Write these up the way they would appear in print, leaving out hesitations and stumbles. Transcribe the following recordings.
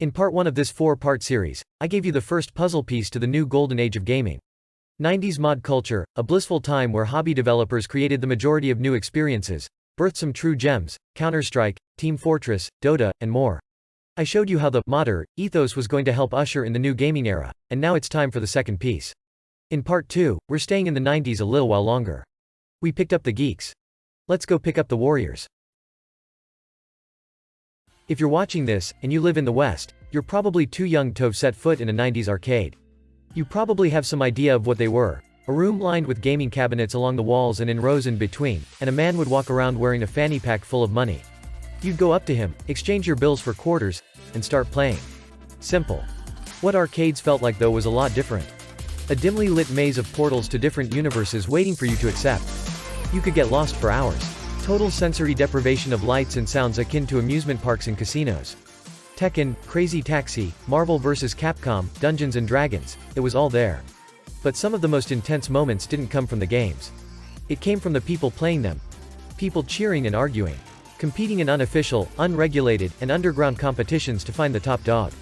In part 1 of this 4-part series, I gave you the first puzzle piece to the new golden age of gaming. 90s mod culture, a blissful time where hobby developers created the majority of new experiences, birthed some true gems, Counter-Strike, Team Fortress, Dota, and more. I showed you how the modder ethos was going to help usher in the new gaming era, and now it's time for the second piece. In part 2, we're staying in the 90s a little while longer. We picked up the geeks. Let's go pick up the warriors. If you're watching this, and you live in the West, you're probably too young to have set foot in a 90s arcade. You probably have some idea of what they were: a room lined with gaming cabinets along the walls and in rows in between, and a man would walk around wearing a fanny pack full of money. You'd go up to him, exchange your bills for quarters, and start playing. Simple. What arcades felt like though was a lot different. A dimly lit maze of portals to different universes waiting for you to accept. You could get lost for hours. Total sensory deprivation of lights and sounds akin to amusement parks and casinos. Tekken, Crazy Taxi, Marvel vs. Capcom, Dungeons & Dragons, it was all there. But some of the most intense moments didn't come from the games. It came from the people playing them. People cheering and arguing. Competing in unofficial, unregulated, and underground competitions to find the top dog.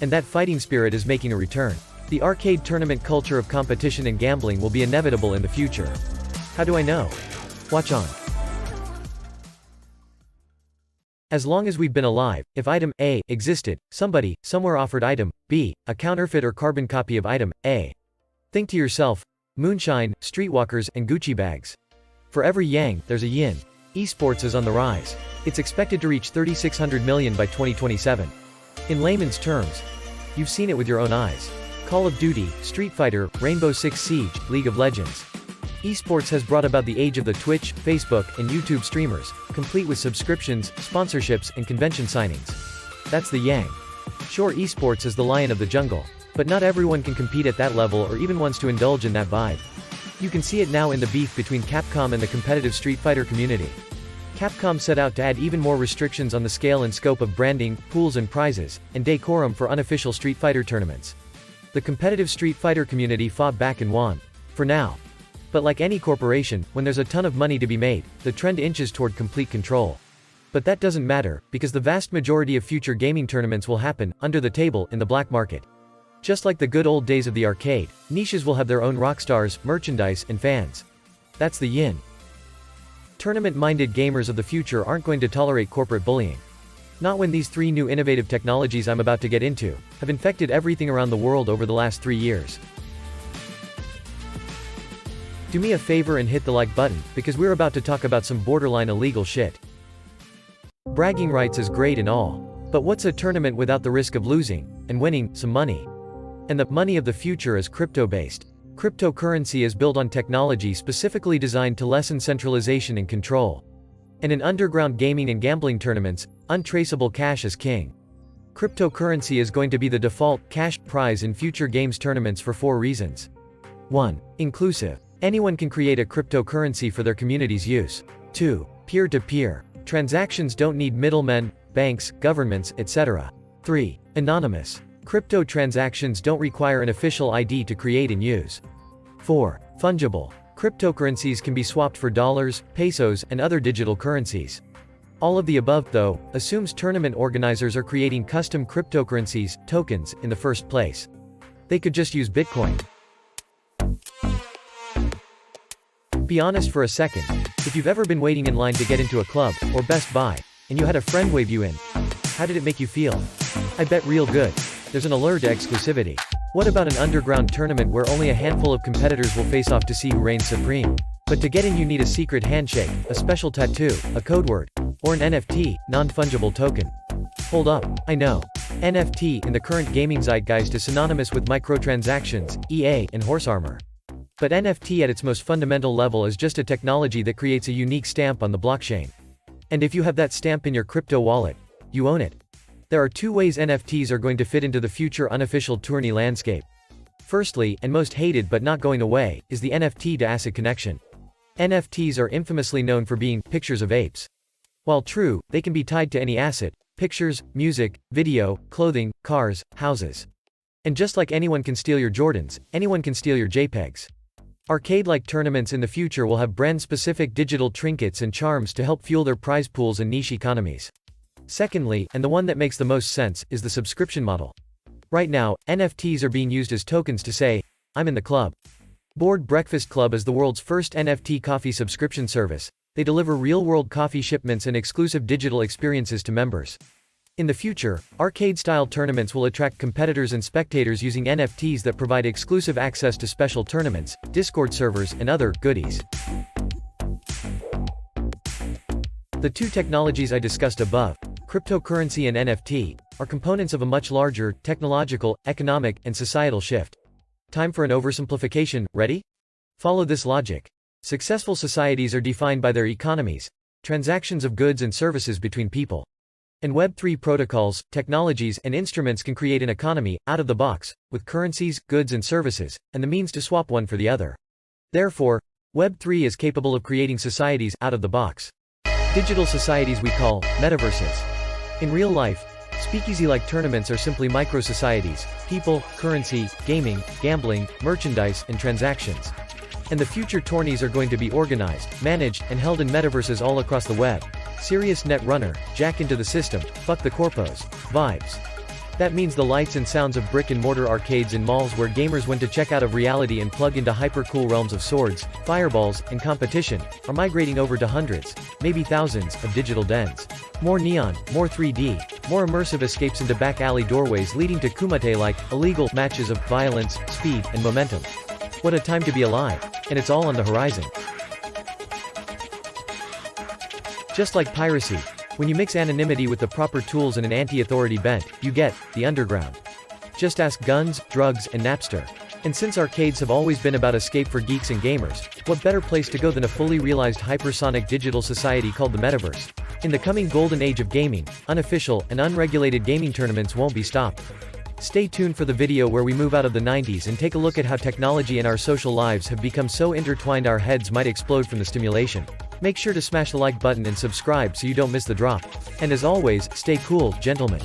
And that fighting spirit is making a return. The arcade tournament culture of competition and gambling will be inevitable in the future. How do I know? Watch on. As long as we've been alive, if item A existed, somebody, somewhere offered item B, a counterfeit or carbon copy of item A. Think to yourself, moonshine, streetwalkers, and Gucci bags. For every yang, there's a yin. Esports is on the rise. It's expected to reach 3,600 million by 2027. In layman's terms, you've seen it with your own eyes. Call of Duty, Street Fighter, Rainbow Six Siege, League of Legends. Esports has brought about the age of the Twitch, Facebook, and YouTube streamers, complete with subscriptions, sponsorships, and convention signings. That's the yang. Sure, esports is the lion of the jungle, but not everyone can compete at that level or even wants to indulge in that vibe. You can see it now in the beef between Capcom and the competitive Street Fighter community. Capcom set out to add even more restrictions on the scale and scope of branding, pools and prizes, and decorum for unofficial Street Fighter tournaments. The competitive Street Fighter community fought back and won. For now. But like any corporation, when there's a ton of money to be made, the trend inches toward complete control. But that doesn't matter, because the vast majority of future gaming tournaments will happen, under the table, in the black market. Just like the good old days of the arcade, niches will have their own rockstars, merchandise, and fans. That's the yin. Tournament-minded gamers of the future aren't going to tolerate corporate bullying. Not when these 3 new innovative technologies I'm about to get into have infected everything around the world over the last 3 years. Do me a favor and hit the like button, because we're about to talk about some borderline illegal shit. Bragging rights is great and all. But what's a tournament without the risk of losing, and winning, some money? And the money of the future is crypto-based. Cryptocurrency is built on technology specifically designed to lessen centralization and control. And in underground gaming and gambling tournaments, untraceable cash is king. Cryptocurrency is going to be the default, cash prize in future games tournaments for 4 reasons. 1. Inclusive. Anyone can create a cryptocurrency for their community's use. 2. Peer-to-peer. Transactions don't need middlemen, banks, governments, etc. 3. Anonymous. Crypto transactions don't require an official ID to create and use. 4. Fungible. Cryptocurrencies can be swapped for dollars, pesos, and other digital currencies. All of the above, though, assumes tournament organizers are creating custom cryptocurrencies, tokens, in the first place. They could just use Bitcoin. Be honest for a second. If you've ever been waiting in line to get into a club, or Best Buy, and you had a friend wave you in, how did it make you feel? I bet real good. There's an allure to exclusivity. What about an underground tournament where only a handful of competitors will face off to see who reigns supreme? But to get in you need a secret handshake, a special tattoo, a code word, or an NFT, non-fungible token. Hold up, I know. NFT in the current gaming zeitgeist is synonymous with microtransactions, EA, and horse armor. But NFT at its most fundamental level is just a technology that creates a unique stamp on the blockchain. And if you have that stamp in your crypto wallet, you own it. There are 2 ways NFTs are going to fit into the future unofficial tourney landscape. Firstly, and most hated but not going away, is the NFT to asset connection. NFTs are infamously known for being pictures of apes. While true, they can be tied to any asset: pictures, music, video, clothing, cars, houses. And just like anyone can steal your Jordans, anyone can steal your JPEGs. Arcade-like tournaments in the future will have brand-specific digital trinkets and charms to help fuel their prize pools and niche economies. Secondly, and the one that makes the most sense, is the subscription model. Right now, NFTs are being used as tokens to say, I'm in the club. Board Breakfast Club is the world's first NFT coffee subscription service. They deliver real-world coffee shipments and exclusive digital experiences to members. In the future, arcade-style tournaments will attract competitors and spectators using NFTs that provide exclusive access to special tournaments, Discord servers, and other goodies. The two technologies I discussed above, cryptocurrency and NFT, are components of a much larger, technological, economic, and societal shift. Time for an oversimplification, ready? Follow this logic. Successful societies are defined by their economies, transactions of goods and services between people. And Web3 protocols, technologies, and instruments can create an economy, out of the box, with currencies, goods and services, and the means to swap one for the other. Therefore, Web3 is capable of creating societies, out of the box. Digital societies we call, metaverses. In real life, speakeasy-like tournaments are simply micro-societies, people, currency, gaming, gambling, merchandise, and transactions. And the future tourneys are going to be organized, managed, and held in metaverses all across the web. Serious net runner, jack into the system, fuck the corpos, vibes. That means the lights and sounds of brick-and-mortar arcades in malls where gamers went to check out of reality and plug into hyper-cool realms of swords, fireballs, and competition, are migrating over to hundreds, maybe thousands, of digital dens. More neon, more 3D, more immersive escapes into back-alley doorways leading to kumite-like, illegal matches of violence, speed, and momentum. What a time to be alive. And it's all on the horizon. Just like piracy, when you mix anonymity with the proper tools and an anti-authority bent, you get the underground. Just ask Guns, Drugs, and Napster. And since arcades have always been about escape for geeks and gamers, what better place to go than a fully realized hypersonic digital society called the Metaverse? In the coming golden age of gaming, unofficial and unregulated gaming tournaments won't be stopped. Stay tuned for the video where we move out of the 90s and take a look at how technology and our social lives have become so intertwined our heads might explode from the stimulation. Make sure to smash the like button and subscribe so you don't miss the drop. And as always, stay cool, gentlemen.